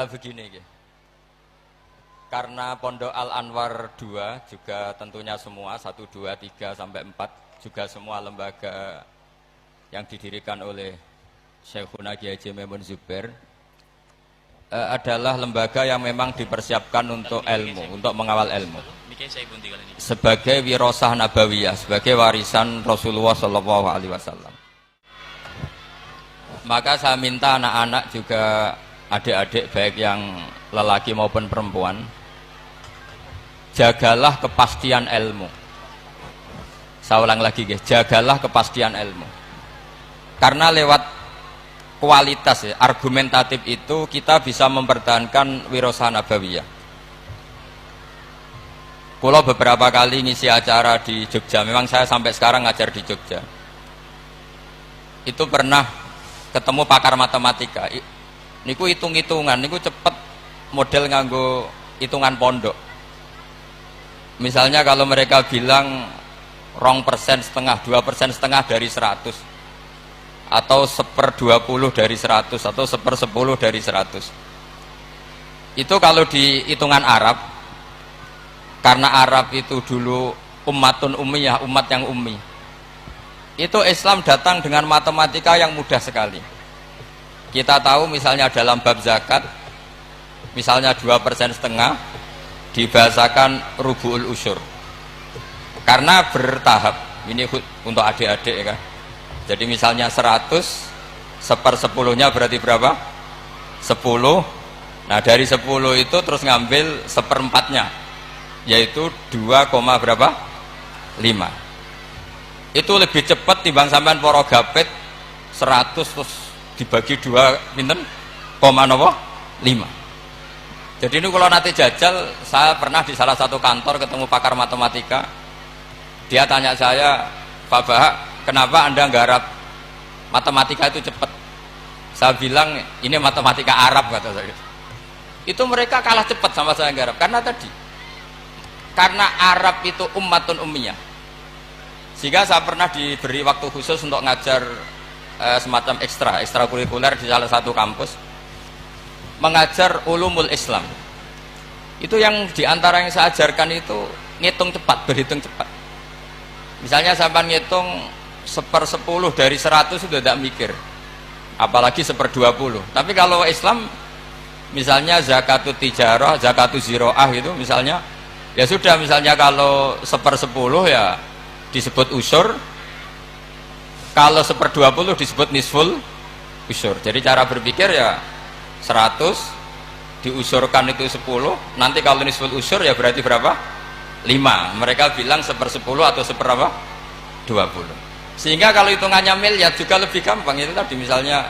Begini, karena Pondok Al Anwar 2 juga tentunya semua 1, 2, 3 sampai 4 juga semua lembaga yang didirikan oleh Syekhuna Kiai Haji Maimun Zubair adalah lembaga yang memang dipersiapkan untuk ilmu, untuk mengawal ilmu sebagai wirasah nabawiyah, sebagai warisan Rasulullah SAW. Maka saya minta anak-anak juga, adik-adik baik yang lelaki maupun perempuan, jagalah kepastian ilmu. Saya ulang lagi guys, jagalah kepastian ilmu. Karena lewat kualitas argumentatif itu kita bisa mempertahankan wirasah nabawiyah. Kalau beberapa kali ngisi acara di Jogja, memang saya sampai sekarang ngajar di Jogja. Itu pernah ketemu pakar matematika. Niku hitung-hitungan, niku cepet model nganggo hitungan pondok. Misalnya kalau mereka bilang 2,5%, 2,5% dari 100, atau 1/20 dari 100, atau 1/10 dari 100. Itu kalau di hitungan Arab, karena Arab itu dulu ummatun ummiyah, umat yang ummi, itu Islam datang dengan matematika yang mudah sekali. Kita tahu misalnya dalam bab zakat, misalnya 2,5% dibahasakan rubu'ul usyur, karena bertahap. Ini untuk adik-adik ya kan. Jadi misalnya 100, 1/10-nya berarti berapa? 10. Nah dari 10 itu terus ngambil 1/4-nya, yaitu 2, berapa? 5. Itu lebih cepat timbang sampean poro gapit 100 terus dibagi 2 pinten? 5. Jadi ini kalau nanti jajal, saya pernah di salah satu kantor ketemu pakar matematika. Dia tanya saya, Pak Bahak, kenapa Anda nggarap matematika itu cepat? Saya bilang, ini matematika Arab, kata saya. Itu mereka kalah cepat sama saya nggarap. Karena Arab itu ummatun ummiyah. Sehingga saya pernah diberi waktu khusus untuk ngajar semacam ekstrakurikuler di salah satu kampus, mengajar ulumul Islam. Itu yang diantara yang saya ajarkan itu ngitung cepat, berhitung cepat. Misalnya sampai ngitung 1/10 dari 100 sudah tidak mikir, apalagi 1/20. Tapi kalau Islam, misalnya zakatut tijarah, zakatut ziroah itu misalnya, ya sudah, misalnya kalau 1/10 ya disebut usur, kalau 1/20 disebut nisful usur. Jadi cara berpikir ya 100 diusurkan itu 10, nanti kalau nisful usur ya berarti berapa? 5. Mereka bilang 1/10 atau 1/20. Sehingga kalau hitungannya miliar juga lebih gampang. Itu tadi misalnya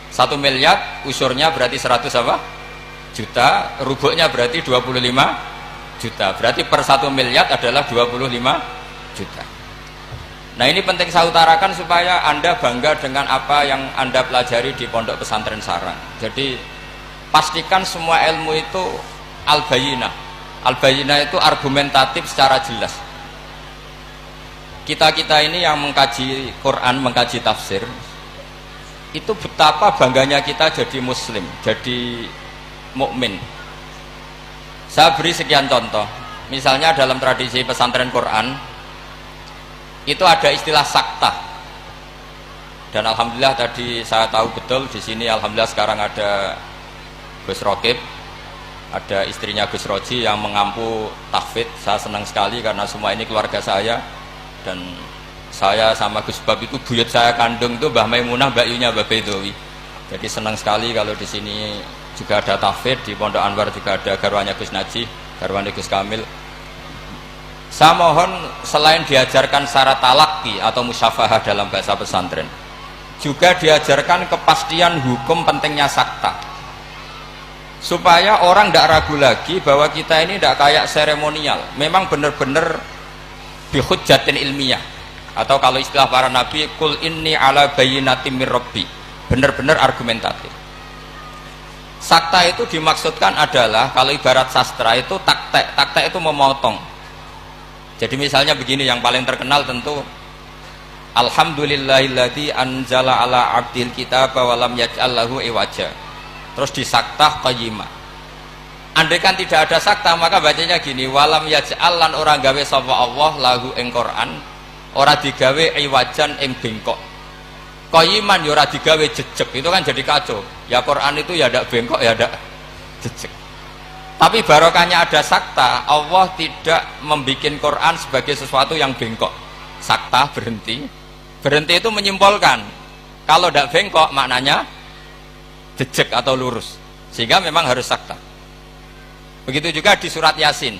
1 miliar usurnya berarti 100 juta, rubuknya berarti 25 juta. Berarti per 1 miliar adalah 25 juta. Nah ini penting saya utarakan supaya Anda bangga dengan apa yang Anda pelajari di Pondok Pesantren Sarang. Jadi pastikan semua ilmu itu al-bayyinah. Al-bayyinah itu argumentatif secara jelas. Kita-kita ini yang mengkaji Quran, mengkaji tafsir, itu betapa bangganya kita jadi muslim, jadi mukmin. Saya beri sekian contoh. Misalnya dalam tradisi pesantren Quran itu ada istilah sakta, dan alhamdulillah tadi saya tahu betul di sini, alhamdulillah sekarang ada Gus Rokib, ada istrinya Gus Roji yang mengampu tahfidz. Saya senang sekali karena semua ini keluarga saya, dan saya sama Gus Bab itu buyut saya kandung itu Mbah Maimunah, Mbak Yunya, Mbah Bedowi. Jadi senang sekali kalau di sini juga ada tahfidz, di Pondok Anwar juga ada garwanya Gus Naji, garwanya Gus Kamil. Saya mohon selain diajarkan syarat talaki atau musyafahah dalam bahasa pesantren, juga diajarkan kepastian hukum pentingnya sakta, supaya orang tidak ragu lagi bahwa kita ini tidak kayak seremonial, memang benar-benar bihujjatin ilmiah, atau kalau istilah para nabi, kul inni ala bayyinatin mir rabbi, benar-benar argumentatif. Sakta itu dimaksudkan adalah, kalau ibarat sastra itu taktek itu memotong. Jadi misalnya begini, yang paling terkenal tentu alhamdulillahilladzi anzala ala abdil kitaba wa lam yaj'al lahu iwaja. terus disaktah qayyimah. Andai kan tidak ada sakta maka bacanya gini, walam yaj'al lan ora gawe sapa Allah lahu ing Quran ora digawe iwajan ing bengkok. Qayyiman ya ora digawe jejeg, itu kan jadi kacau. Ya Quran itu ya ndak bengkok ya ndak jejeg. Tapi barokahnya ada sakta, Allah tidak membuat Quran sebagai sesuatu yang bengkok. Sakta berhenti. Berhenti itu menyimpulkan kalau ndak bengkok maknanya jejeg atau lurus. Sehingga memang harus sakta. Begitu juga di surat Yasin.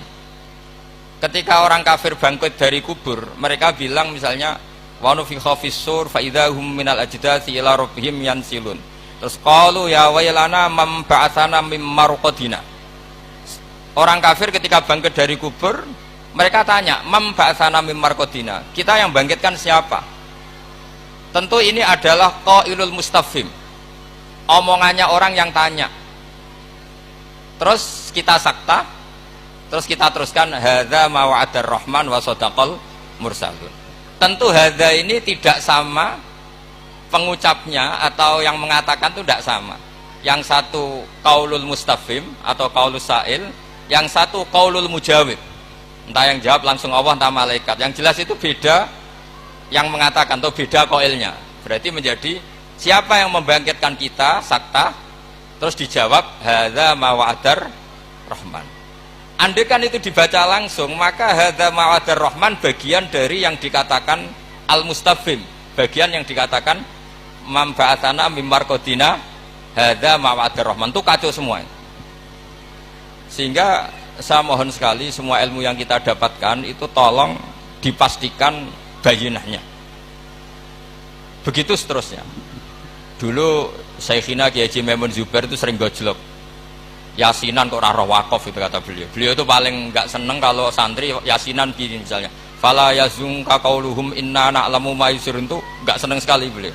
Ketika orang kafir bangkit dari kubur, mereka bilang misalnya wa nufikha fis-sur fa idzahum minal ajdathi ila rabbihim yansilun. Terus qalu ya wailana man ba'atsana mim marqadina. Orang kafir ketika bangkit dari kubur, mereka tanya, "Mam ba'atsana mim marqadina?" Kita yang bangkitkan siapa? Tentu ini adalah qailul mustafhim. Omongannya orang yang tanya. Terus kita sakta, terus kita teruskan hadza ma wa'adar rahman wa sadaqal mursalun. Tentu hadza ini tidak sama pengucapnya atau yang mengatakan itu tidak sama. Yang satu qaulul mustafhim atau qaulus sa'il, yang satu qaulul mujawib. Entah yang jawab langsung Allah entah malaikat. Yang jelas itu beda yang mengatakan atau beda qailnya. Berarti menjadi siapa yang membangkitkan kita sakta. Terus dijawab hadza ma wa'adar rahman. Andai kan itu dibaca langsung, maka hadza ma wa'adar rahman bagian dari yang dikatakan al mustafhim, bagian yang dikatakan mam ba'atsana mim marqadina hadza ma wa'adar rahman, itu kacau semua. Sehingga saya mohon sekali semua ilmu yang kita dapatkan itu tolong dipastikan bayinahnya. Begitu seterusnya. Dulu Syekhina Kiai Haji Maimun Zubair itu sering gojlok. Yasinan kok ora roh wakaf itu kata beliau. Beliau itu paling enggak seneng kalau santri yasinan gini misalnya. Fala yazunka qauluhum inna na'lamu ma yusirun, itu enggak seneng sekali beliau.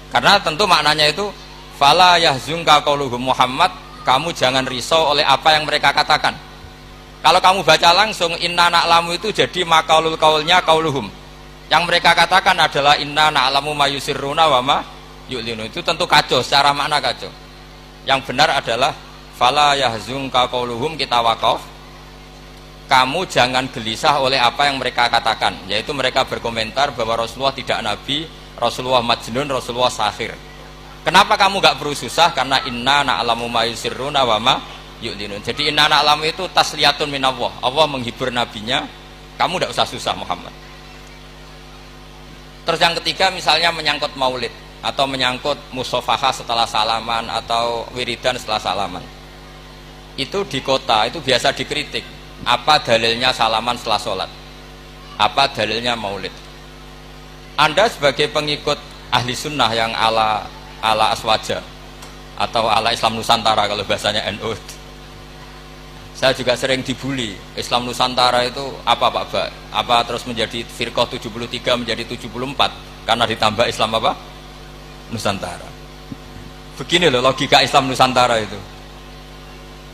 Karena tentu maknanya itu fala yahzunka qauluhum Muhammad, kamu jangan risau oleh apa yang mereka katakan. Kalau kamu baca langsung inna na'lamu itu jadi maqaulul qaulnya qauluhum. Yang mereka katakan adalah inna na'lamu ma yusirruna wa ma yu'linu, itu tentu kacau, secara makna kacau. Yang benar adalah fala yahzunka qauluhum, kita wakaf, kamu jangan gelisah oleh apa yang mereka katakan, yaitu mereka berkomentar bahwa Rasulullah tidak nabi, Rasulullah majnun, Rasulullah sahir. Kenapa kamu gak perlu susah? Karena inna na'lamu ma yusirruna wa ma yu'linu. Jadi inna na'lamu itu tasliyatun minallah, Allah menghibur nabinya, kamu gak usah susah Muhammad. Terus yang ketiga misalnya menyangkut maulid atau menyangkut musofahah setelah salaman atau wiridan setelah salaman, itu di kota itu biasa dikritik. Apa dalilnya salaman setelah sholat? Apa dalilnya maulid? Anda sebagai pengikut ahli sunnah yang ala aswaja atau ala Islam Nusantara kalau bahasanya NU, saya juga sering dibully. Islam Nusantara itu apa Pak Ba? Apa terus menjadi firqah 73 menjadi 74 karena ditambah Islam apa? Nusantara. Begini loh logika Islam Nusantara itu.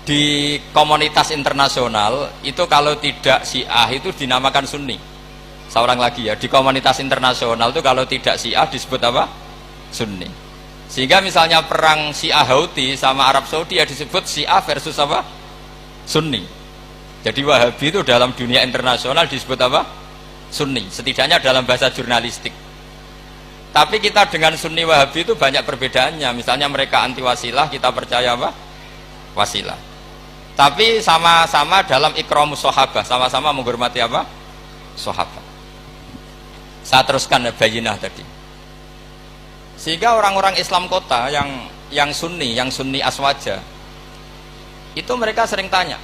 Di komunitas internasional itu kalau tidak Syiah itu dinamakan Sunni. Seorang lagi ya, di komunitas internasional itu kalau tidak Syiah disebut apa? Sunni. Sehingga misalnya perang Syiah Houthi sama Arab Saudi ya disebut Syiah versus apa? Sunni. Jadi Wahabi itu dalam dunia internasional disebut apa? Sunni. Setidaknya dalam bahasa jurnalistik. Tapi kita dengan Sunni Wahabi itu banyak perbedaannya. Misalnya mereka anti wasilah, kita percaya apa? Wasilah. Tapi sama-sama dalam ikramus sahabah, sama-sama menghormati apa? Sahabat. Saya teruskan bayinah tadi. Sehingga orang-orang Islam kota yang Sunni aswaja, itu mereka sering tanya,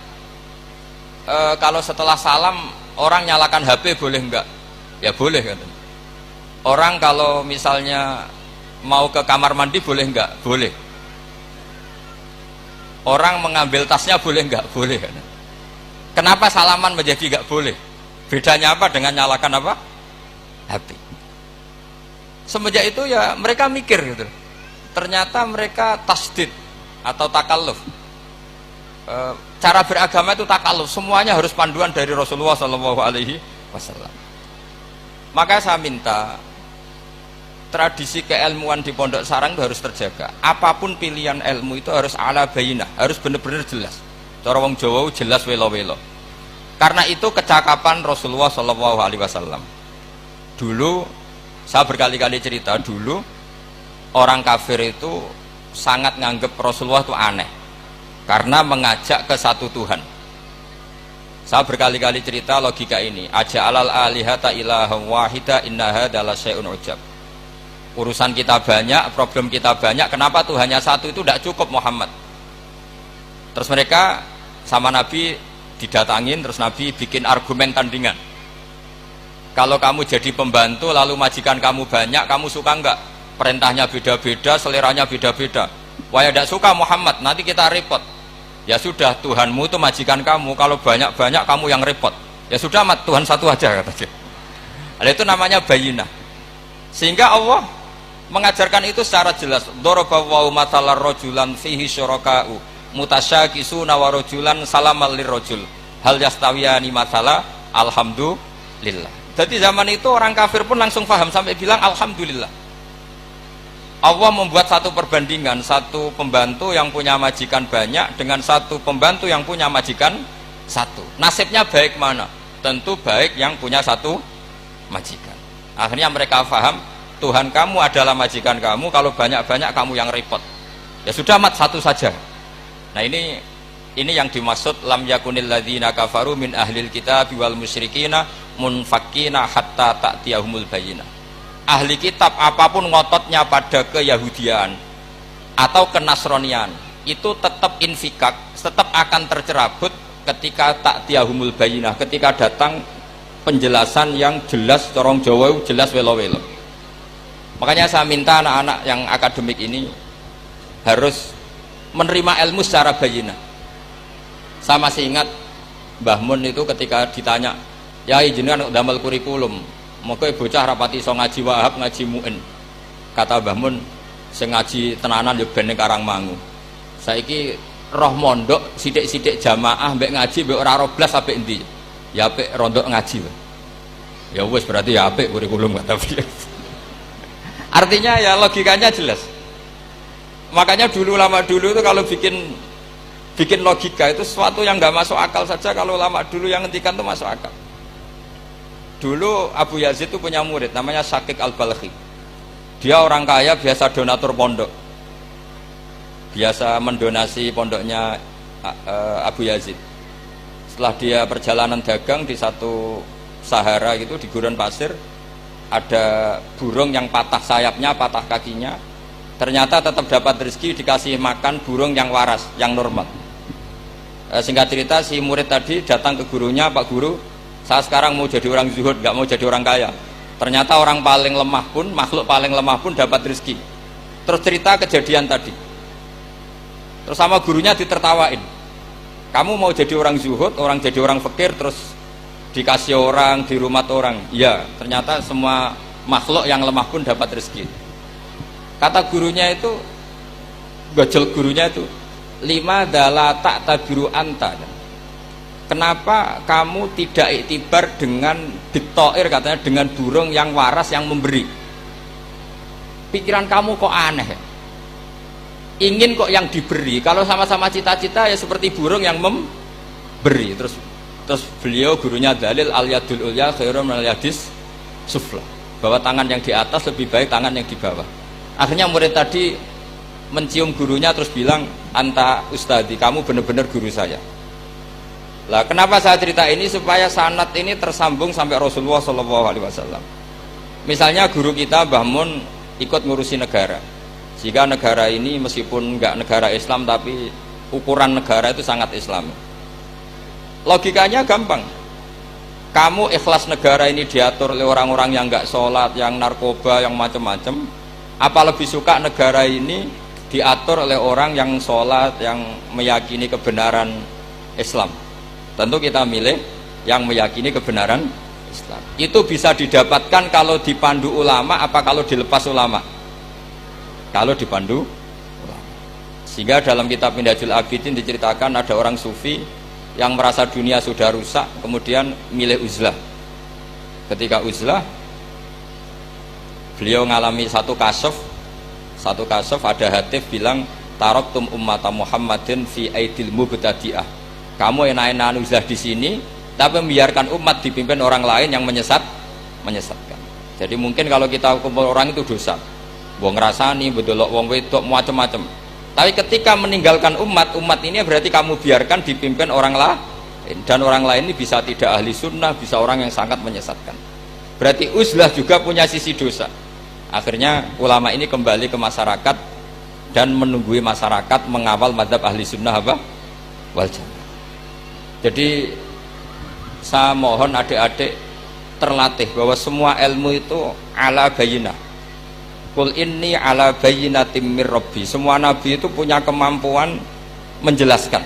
kalau setelah salam orang nyalakan HP boleh enggak? Ya boleh katanya. Orang kalau misalnya mau ke kamar mandi boleh enggak? Boleh. Orang mengambil tasnya boleh enggak? Boleh. Kenapa salaman menjadi enggak boleh? Bedanya apa dengan nyalakan apa? HP. Semenjak itu ya mereka mikir gitu. Ternyata mereka tasdid atau takalluf. Cara beragama itu takalluf, semuanya harus panduan dari Rasulullah SAW. Maka saya minta, tradisi keilmuan di Pondok Sarang itu harus terjaga. Apapun pilihan ilmu itu harus ala bayinah, harus benar-benar jelas. Cara wong Jawa jelas welo-welo. Karena itu kecakapan Rasulullah Shallallahu Alaihi Wasallam. Dulu saya berkali-kali cerita, dulu orang kafir itu sangat nganggep Rasulullah itu aneh karena mengajak ke satu Tuhan. Saya berkali-kali cerita logika ini. Aja'alal alihata ilaha wahida inna hadza la syai'un ujab. Urusan kita banyak, problem kita banyak, kenapa Tuhannya satu itu tidak cukup Muhammad? Terus mereka sama Nabi didatangin, terus Nabi bikin argumen tandingan. Kalau kamu jadi pembantu lalu majikan kamu banyak, kamu suka enggak? Perintahnya beda-beda, seleranya beda-beda. Wah, ya tidak suka Muhammad, nanti kita repot. Ya sudah, Tuhanmu itu majikan kamu, kalau banyak-banyak kamu yang repot. Ya sudah, mat Tuhan satu aja katanya. Ada itu namanya bayinah. Sehingga Allah mengajarkan itu secara jelas. Daraballahu mathalan rajulan fihi syuraka'u mutasyakisuna wa rajulan salamal lirrajul hal yastawiyani mathala alhamdulillah. Jadi zaman itu orang kafir pun langsung paham sampai bilang alhamdulillah. Allah membuat satu perbandingan, satu pembantu yang punya majikan banyak dengan satu pembantu yang punya majikan satu. Nasibnya baik mana? Tentu baik yang punya satu majikan. Akhirnya mereka paham, Tuhan kamu adalah majikan kamu, kalau banyak-banyak kamu yang repot. Ya sudah, mat satu saja. Nah ini yang dimaksud lam yakunil ladzina kafaru min ahlil kitab wal musyrikina munfakkina hatta ta'tiyahumul bayyinah. Ahli kitab apapun ngototnya pada keyahudian atau kenasronian itu tetap infikak, tetap akan tercerabut ketika ta'tiyahumul bayyinah, ketika datang penjelasan yang jelas, corong Jawa jelas welo-welo. Makanya saya minta anak-anak yang akademik ini harus menerima ilmu secara bayyinah. Saya masih ingat Mbah Mun itu ketika ditanya, ya jenengan damel kurikulum, maka bocah rapati iso ngaji Wahab, ngaji Mu'in. Kata Mbah Mun, sing ngaji tenanan yo ben ning Karangmangu. Saiki roh mondok sithik-sithik jamaah mbek ngaji mbek ora roh blas apik endi? Ya apik rondok ngaji. Ya wis berarti ya apik kurikulum kata dia. Artinya ya logikanya jelas. Makanya lama dulu itu kalau bikin logika itu sesuatu yang nggak masuk akal saja, kalau lama dulu yang ngendikan itu masuk akal. Dulu Abu Yazid itu punya murid namanya Syakik Al-Balkhi. Dia orang kaya, biasa donatur pondok, biasa mendonasi pondoknya Abu Yazid. Setelah dia perjalanan dagang di satu Sahara gitu, di gurun pasir, ada burung yang patah sayapnya, patah kakinya. Ternyata tetap dapat rezeki, dikasih makan burung yang waras, yang normal. Singkat cerita, si murid tadi datang ke gurunya, Pak Guru, saya sekarang mau jadi orang zuhud, gak mau jadi orang kaya. Ternyata orang paling lemah pun, makhluk paling lemah pun dapat rezeki. Terus cerita kejadian tadi. Terus sama gurunya ditertawain. Kamu mau jadi orang zuhud, orang jadi orang fakir, terus dikasih orang, di rumah orang. Ya, ternyata semua makhluk yang lemah pun dapat rezeki. Kata gurunya itu, gojol gurunya itu, lima dala tak tabiru anta. Kenapa kamu tidak iktibar dengan ditoir, katanya dengan burung yang waras yang memberi? Pikiran kamu kok aneh? Ingin kok yang diberi? Kalau sama-sama cita-cita ya seperti burung yang memberi. Terus beliau gurunya dalil al yadul ulya khairum al yadis sufla, bahwa tangan yang di atas lebih baik tangan yang di bawah. Akhirnya murid tadi mencium gurunya terus bilang, anta ustadi, kamu benar-benar guru saya. Lah kenapa saya cerita ini? Supaya sanad ini tersambung sampai Rasulullah SAW. Misalnya guru kita Mbah Mun ikut ngurusi negara, jika negara ini meskipun enggak negara Islam tapi ukuran negara itu sangat Islam. Logikanya gampang, kamu ikhlas negara ini diatur oleh orang-orang yang enggak sholat, yang narkoba, yang macam-macam, apa lebih suka negara ini diatur oleh orang yang sholat, yang meyakini kebenaran Islam? Tentu kita milih yang meyakini kebenaran Islam. Itu bisa didapatkan kalau dipandu ulama apa kalau dilepas ulama? Kalau dipandu ulama. Sehingga dalam kitab Minhajul Abidin diceritakan ada orang sufi yang merasa dunia sudah rusak, kemudian milih uzlah. Ketika uzlah, Beliau ngalami satu kasyaf ada hatif bilang taraktum ummata Muhammadin fi aidil mubtadi'ah. Kamu enak-enakan uzlah di sini, tapi membiarkan umat dipimpin orang lain yang menyesatkan. Jadi mungkin kalau kita kumpul orang itu dosa, wong ngrasani, bedelok wong wedok macam-macam. Tapi ketika meninggalkan umat ini berarti kamu biarkan dipimpin orang lain, dan orang lain ini bisa tidak ahli sunnah, bisa orang yang sangat menyesatkan. Berarti uzlah juga punya sisi dosa. Akhirnya ulama ini kembali ke masyarakat dan menunggui masyarakat mengawal mazhab ahli sunnah wal jamaah. Jadi saya mohon adik-adik terlatih bahwa semua ilmu itu ala bayyinah. Qul inni ala bayyinatin mir rabbi. Semua nabi itu punya kemampuan menjelaskan.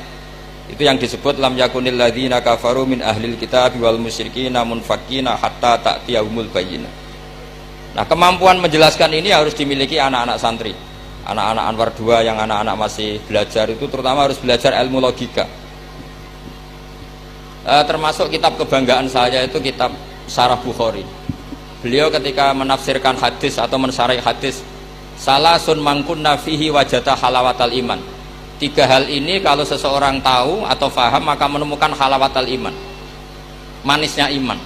Itu yang disebut lam yakunil ladzina kafaru min ahlil kitab wal musyrikina munfakina hatta ta'tiyahumul bayyinah. Nah, kemampuan menjelaskan ini harus dimiliki anak-anak santri. Anak-anak Anwar 2 yang anak-anak masih belajar itu terutama harus belajar ilmu logika. Termasuk kitab kebanggaan saya itu kitab Syarah Bukhari. Beliau ketika menafsirkan hadis atau mensyarah hadis, salasun mangkunna fihi wajata halawatal iman. 3 hal ini kalau seseorang tahu atau faham maka menemukan halawatal iman, manisnya iman.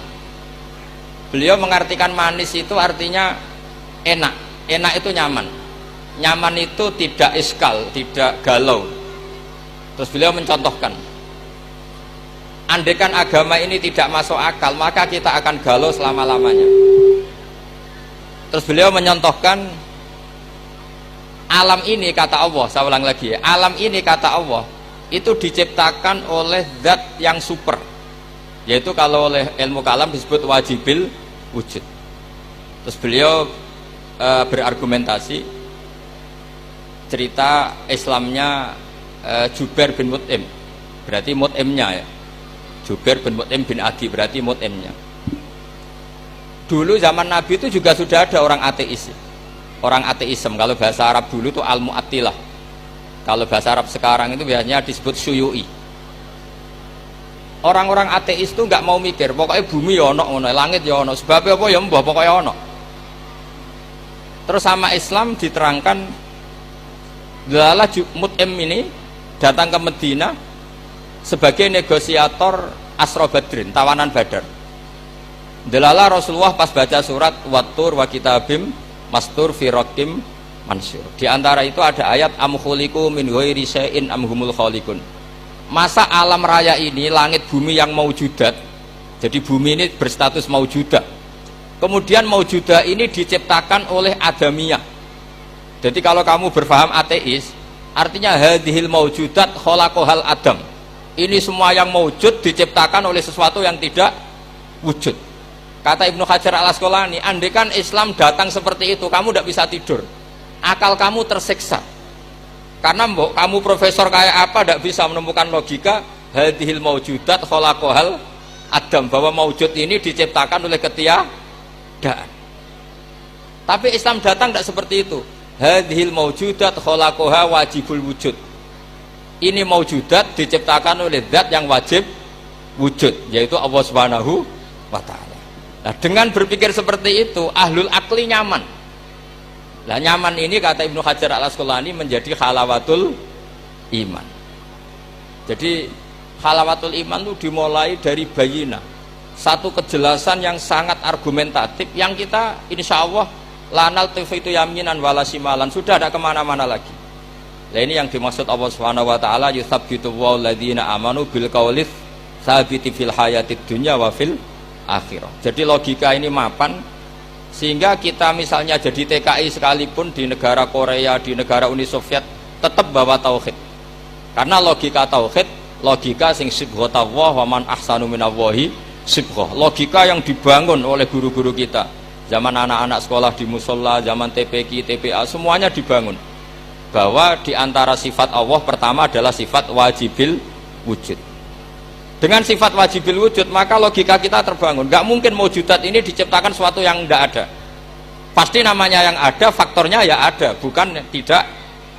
Beliau mengartikan manis itu artinya enak. Enak itu nyaman. Nyaman itu tidak iskal, tidak galau. Terus beliau mencontohkan, andaikan agama ini tidak masuk akal, maka kita akan galau selama-lamanya. Terus beliau menyontohkan, alam ini kata Allah, saya ulang lagi ya, alam ini kata Allah itu diciptakan oleh zat yang super, yaitu kalau oleh ilmu kalam disebut wajibil wujud. Terus beliau berargumentasi cerita Islamnya Jubair bin Mut'im, berarti Mut'imnya ya, Jubair bin Mut'im bin Adi, berarti Mut'imnya. Dulu zaman Nabi itu juga sudah ada orang ateis, orang ateisme. Kalau bahasa Arab dulu itu al-mu'attilah, kalau bahasa Arab sekarang itu biasanya disebut syuyu'i. Orang-orang ateis itu nggak mau mikir, pokoknya bumi ya ono, langit ya ono, sebabnya apa ya mbah pokoknya ono. Terus sama Islam diterangkan, Dalalah Mut'im ini datang ke Medina sebagai negosiator Asra Badrin, tawanan Badar. Dalalah Rasulullah pas baca surat Wattur wa kitabim mastur fi raqim mansur. Di antara itu ada ayat am khuliqu min ghairi syai'in am humul khaliqun. Masa alam raya ini langit bumi yang maujudat, jadi bumi ini berstatus maujudah, kemudian maujudah ini diciptakan oleh adamiyah. Jadi kalau kamu berfaham ateis, artinya hadhil maujudat khalaqahal adam, ini semua yang maujud diciptakan oleh sesuatu yang tidak wujud. Kata Ibnu Hajar al Asqalani, andaikan Islam datang seperti itu, kamu tidak bisa tidur, akal kamu tersiksa. Karena kamu profesor kayak apa tidak bisa menemukan logika hadhil maujudat khalaqahal adam, bahwa maujud ini diciptakan oleh ketiadaan. Tapi Islam datang tidak seperti itu. Hadhil maujudat khalaqaha wajibul wujud, ini maujudat diciptakan oleh zat yang wajib wujud, yaitu Allah Subhanahu wa ta'ala. Nah, dengan berpikir seperti itu ahlul akli nyaman. Nah, nyaman ini kata Ibnu Hajar al Asqalani menjadi halawatul iman. Jadi halawatul iman itu dimulai dari bayina, satu kejelasan yang sangat argumentatif yang kita insya Allah lanal tifitu yaminan wala simalan, sudah ada kemana-mana lagi. Nah, ini yang dimaksud Allah Subhanahu wa ta'ala, yuthabbitu walladzina amanu bil qaulits tsabiti fil hayatid dunya wa fil akhirah. Jadi logika ini mapan sehingga kita misalnya jadi TKI sekalipun di negara Korea, di negara Uni Soviet, tetap bawa tauhid. Karena logika tauhid, logika sing sibghatullah wa man ahsanu minallahi sibghah. Logika yang dibangun oleh guru-guru kita. Zaman anak-anak sekolah di musola, zaman TPQ, TPA, semuanya dibangun. Bahwa di antara sifat Allah pertama adalah sifat wajibil wujud. Dengan sifat wajibil wujud, maka logika kita terbangun. Gak mungkin maujudat ini diciptakan sesuatu yang tidak ada. Pasti namanya yang ada, faktornya ya ada, bukan tidak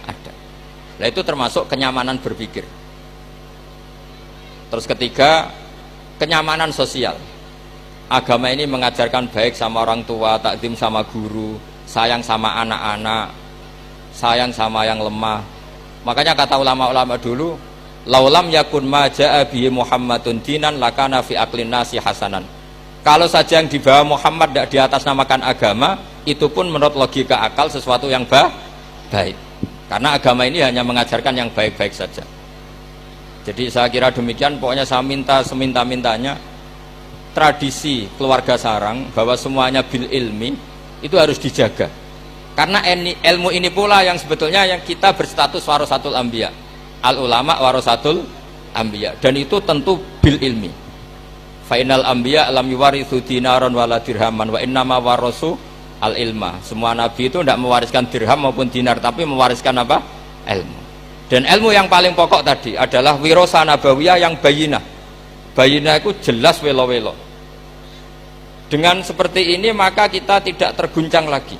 ada. Nah, itu termasuk kenyamanan berpikir. Terus ketiga, kenyamanan sosial. Agama ini mengajarkan baik sama orang tua, takdim sama guru, sayang sama anak-anak, sayang sama yang lemah. Makanya kata ulama-ulama dulu, laulam yakun ma ja'a bihi Muhammadun dinan lakana fi aqlin nasi hasanan. Kalau saja yang dibawa Muhammad tidak di atas namakan agama, itu pun menurut logika akal sesuatu yang baik. Karena agama ini hanya mengajarkan yang baik-baik saja. Jadi saya kira demikian. Pokoknya saya minta seminta-mintanya tradisi keluarga sarang bahwa semuanya bil ilmi itu harus dijaga. Karena ilmu ini pula yang sebetulnya yang kita berstatus warasatul anbiya. Al ulama warasatul anbiya, dan itu tentu bil ilmi. Fainal anbiya lam yuwarithu dinaron wala dirhaman wa innama warasu al ilma. Semua nabi itu tidak mewariskan dirham maupun dinar, tapi mewariskan apa? Ilmu. Dan ilmu yang paling pokok tadi adalah wirasa nabawiyah yang bayinah. Bayinah itu jelas welo-welo. Dengan seperti ini maka kita tidak terguncang lagi.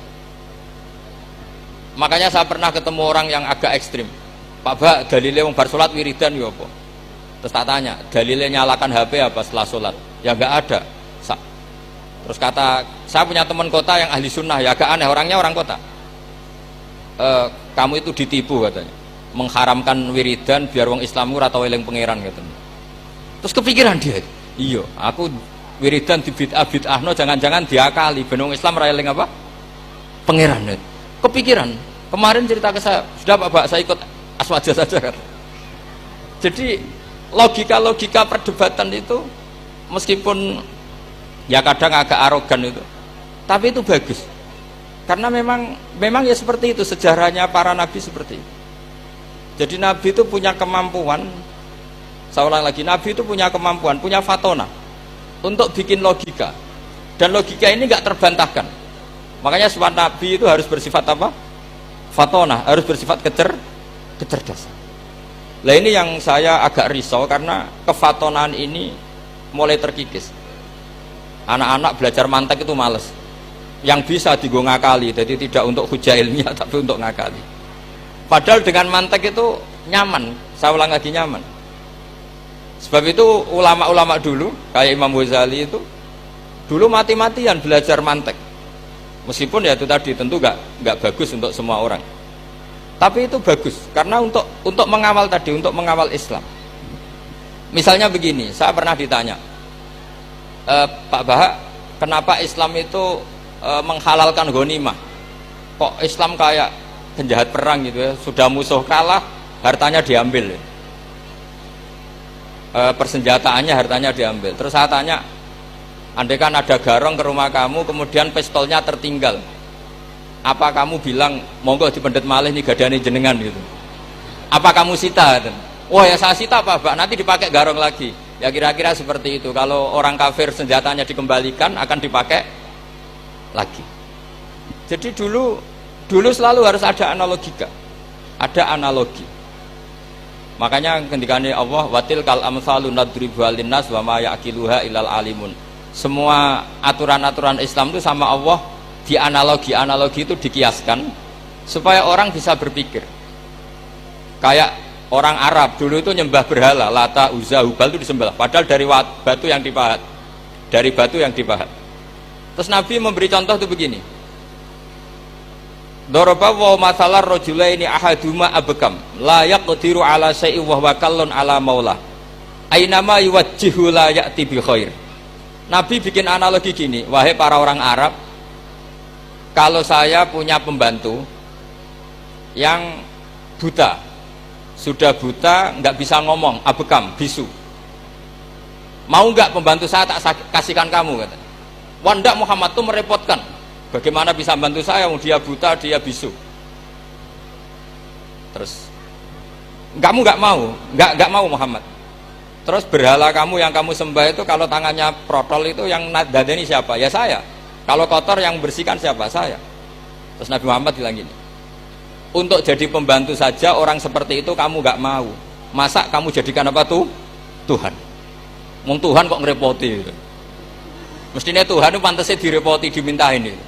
Makanya saya pernah ketemu orang yang agak ekstrim. Pak Ba, dalile wong bar salat wiridan ya apa? Terus tak tanya, dalile nyalakan HP apa setelah salat? Ya enggak ada. Terus kata, saya punya teman kota yang ahli sunnah, ya agak aneh, orangnya orang kota. Kamu itu ditipu katanya, mengharamkan wiridan biar wong Islam ora tau eling pangeran katanya. Terus kepikiran dia, iya, aku wiridan di bid'ah-bid'ahno jangan-jangan diakali ben wong Islam ora eling apa? Pangeran. Kepikiran. Kemarin cerita ke saya, sudah Pak, saya ikut aswaja saja kan. Jadi logika-logika perdebatan itu meskipun ya kadang agak arogan itu, tapi itu bagus karena memang ya seperti itu sejarahnya para nabi seperti itu. Jadi nabi itu punya kemampuan, saya ulang lagi, nabi itu punya kemampuan, punya fatona untuk bikin logika, dan logika ini nggak terbantahkan. Makanya sifat nabi itu harus bersifat apa? Fatona, harus bersifat kecerdasan. Nah ini yang saya agak risau karena kefatonaan ini mulai terkikis. Anak-anak belajar mantek itu males. Yang bisa digo ngakali, jadi tidak untuk hujah ilmiah tapi untuk ngakali. Padahal dengan mantek itu nyaman. Saya ulang lagi, nyaman. Sebab itu ulama-ulama dulu kayak Imam Ghazali itu dulu mati-matian belajar mantek. Meskipun ya itu tadi tentu nggak bagus untuk semua orang. Tapi itu bagus karena untuk mengawal tadi, untuk mengawal Islam. Misalnya begini, saya pernah ditanya, Pak Bahak, kenapa Islam itu menghalalkan ghanimah? Kok Islam kayak penjahat perang gitu ya, sudah musuh kalah, hartanya diambil, persenjataannya hartanya diambil. Terus saya tanya, andai kan ada garong ke rumah kamu, kemudian pistolnya tertinggal, apa kamu bilang monggo dipendet malih nih gadane jenengan gitu? Apa kamu sita? Wah ya saya sita Pak Bahak, nanti dipakai garong lagi. Ya kira-kira seperti itu. Kalau orang kafir senjatanya dikembalikan akan dipakai lagi. Jadi dulu selalu harus ada analogika, ada analogi. Makanya ketika Allah watil kal amsalu nadribu linnas wa ma yaqiluha ilal alimun. Semua aturan-aturan Islam itu sama Allah dianalogi itu dikiaskan supaya orang bisa berpikir. Kayak orang Arab dulu itu nyembah berhala, Lata, Uzza, Hubal itu disembah, padahal dari batu yang dipahat, Terus Nabi memberi contoh itu begini. Daraba wa masalar rajulaini ahaduma abkam, la yaqdiru ala syai'in wa huwa kallun ala maula. Ainama yuwajjihu la ya'ti bi khair. Nabi bikin analogi gini, wahai para orang Arab, kalau saya punya pembantu yang buta, sudah buta, nggak bisa ngomong, abekam, bisu. Mau nggak pembantu saya tak kasihkan kamu? Kata. Wah, Muhammad tuh merepotkan. Bagaimana bisa bantu saya? Dia buta, dia bisu. Terus, kamu nggak mau Muhammad. Terus berhala kamu yang kamu sembah itu kalau tangannya protol itu yang dadani siapa? Ya saya. Kalau kotor yang bersihkan siapa? Saya. Terus Nabi Muhammad bilang gini, untuk jadi pembantu saja orang seperti itu kamu gak mau, masa kamu jadikan apa tuh? Tuhan. Wong Tuhan kok ngerepoti gitu. Mestinya Tuhan itu pantasnya direpoti, dimintain gitu.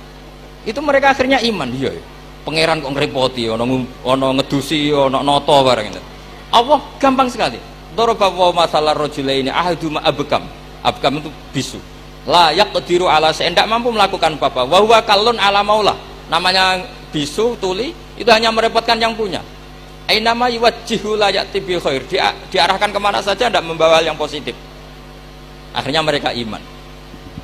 Itu mereka akhirnya iman. Iya, pangeran kok ngerepoti, ono ngedusi, ono noto barang itu. Allah gampang sekali. Daraba wa masalah rajulaini ahaduma abkam. Abkam itu bisu. La yaqdiru ala syai'in, tidak mampu melakukan apa-apa. Wa huwa kallun ala maula. Namanya bisu, tuli, itu hanya merepotkan yang punya. Ainama yuwajjihu la ya'ti bi khair. Diarahkan kemana saja tidak membawa yang positif. Akhirnya mereka iman.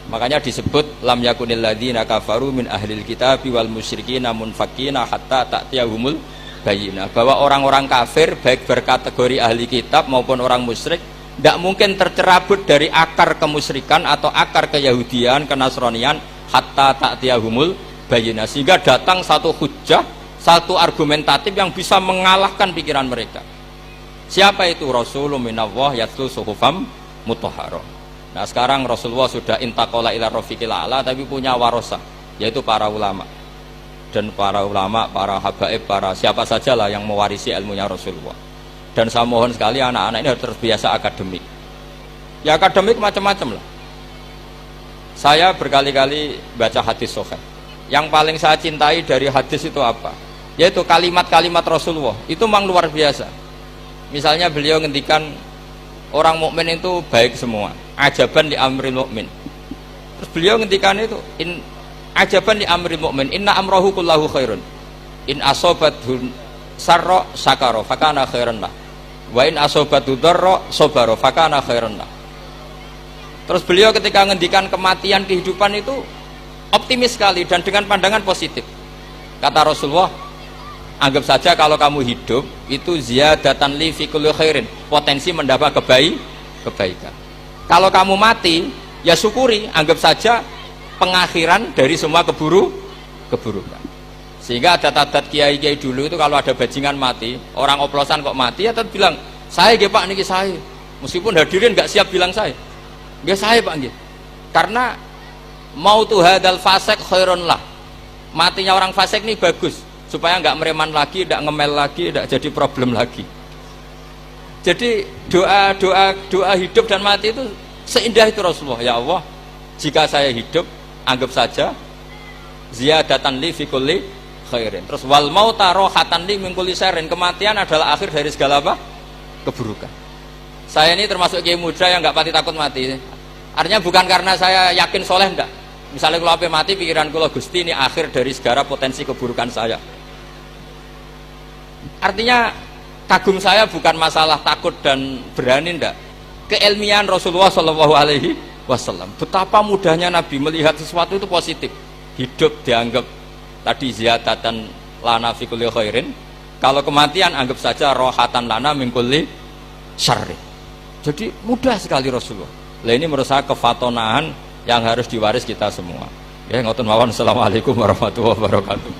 Makanya disebut lam yakunil ladzina kafaru min ahlil kitabi wal musyrikina munfakina hatta ta'tiyahumul bayyinah. Bahwa orang-orang kafir baik berkategori ahli kitab maupun orang musyrik tidak mungkin tercerabut dari akar kemusyrikan atau akar keyahudian, kenasranian hatta ta'tiyahumul bayyinah, sehingga datang satu hujjah, satu argumentatif yang bisa mengalahkan pikiran mereka. Siapa itu? Rasulun minallah yatlu suhufam mutahharah. Nah sekarang Rasulullah sudah intaqala ila rafiqil a'la, tapi punya warosah, yaitu para ulama. Dan para ulama, para habaib, para siapa sajalah yang mewarisi ilmunya Rasulullah. Dan saya mohon sekali anak-anak ini harus terbiasa akademik. Ya akademik macam-macam lah. Saya berkali-kali baca hadis sahih. Yang paling saya cintai dari hadis itu apa? Yaitu kalimat-kalimat Rasulullah. Itu memang luar biasa. Misalnya beliau ngendikan orang mukmin itu baik semua. Ajaban li amril mukmin. Terus beliau ngendikan itu ajaban li amril mukmin, inna amrahu kullahu khairun. In asobathu sarra sakara fakana khairan lah. Wa in asobathu darra sabara fakana khairan lah. Terus beliau ketika ngendikan kematian, kehidupan itu optimis sekali dan dengan pandangan positif. Kata Rasulullah, anggap saja kalau kamu hidup itu ziyadatan li fi kulli khairin, potensi mendapat kebaikan. Kalau kamu mati, ya syukuri, anggap saja pengakhiran dari semua keburukan. Sehingga ada tadat kiai-kiai dulu itu kalau ada bajingan mati, orang oplosan kok mati, ya tetap bilang, saya nggih Pak niki saya. Meskipun hadirin nggak siap bilang saya. Nggih saya Pak nggih. Karena mautu hadal fasik khairun lah. Matinya orang fasik ini bagus supaya nggak mereman lagi, tidak ngemel lagi, tidak jadi problem lagi. Jadi doa hidup dan mati itu seindah itu Rasulullah. Ya Allah, jika saya hidup, anggap saja ziyadatan li fi kulli khairin. Terus wal mauta rohatan li min kulli syarrin. Kematian adalah akhir dari segala apa? Keburukan. Saya ini termasuk kiai muda yang nggak pati takut mati. Artinya bukan karena saya yakin soleh, enggak. Misalnya kalau apa mati, pikiran kalau Gusti ini akhir dari segala potensi keburukan saya. Artinya kagum saya bukan masalah takut dan berani, enggak. Keilmian Rasulullah Shallallahu Alaihi Wasallam. Betapa mudahnya Nabi melihat sesuatu itu positif. Hidup dianggap tadi ziyadatan lana fi kulli khairin. Kalau kematian anggap saja rohatan lana min kulli syarrin. Jadi mudah sekali Rasulullah. Nah ini menurut saya kefatonahan yang harus diwaris kita semua. Ya ngoten mawon. Assalamualaikum warahmatullahi wabarakatuh.